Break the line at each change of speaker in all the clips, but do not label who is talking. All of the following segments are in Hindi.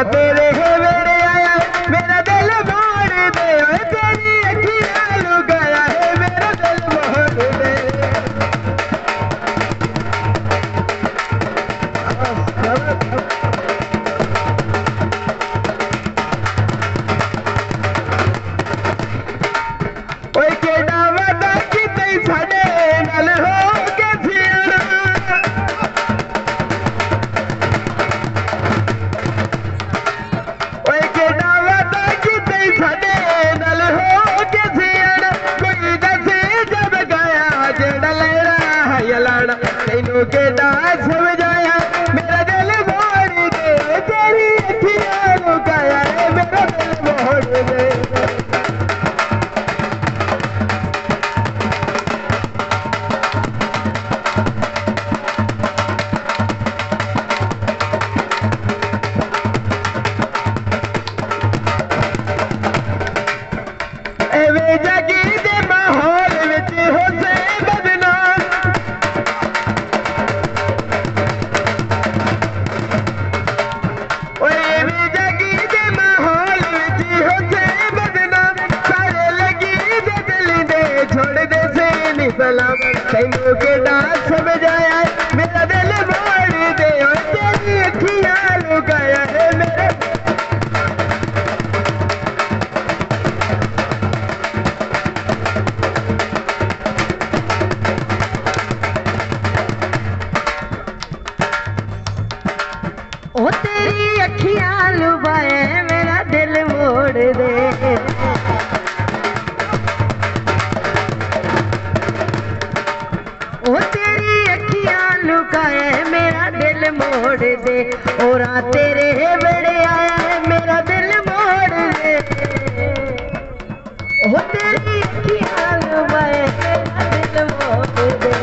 तेरे वेड़े आया मेरा दिल मोड़ दे, तेरी अखियां लुकाया है मेरा दिल मोड़ दे। ओए केड़ा वादा किते साडे नाल हो के सियाणा, ओए केड़ा वादा किते साडे नाल हो के सियाणा, कोई दसे जब गाया जेड़ा लेना है लाना, तैनू केड़ा समझाया मेरा दिल मोड़ दे, तेरी अखियां लुकाया है मेरा दिल मोड़ दे। एवे जगी दे माहौल विच हो से बदनाम, ओए एवे जगी दे माहौल विच हो से बदनाम, सारे लगी दे दिल दे छोड़ दे से नी सलाम, तैनू केड़ा समझाया मेरा दिल मोड़ दे, तेरी अखियां लुकाया है मेरा। ओ तेरी अखियां लुभाए मेरा दिल मोड़ दे, ओ तेरी अखियां लुकाए मेरा दिल मोड़ दे, और तेरे बड़े आया है मेरा दिल मोड़ दे, ओ तेरी अखियां लुभाए मेरा दिल मोड़ दे।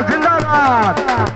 जिंदाबाद।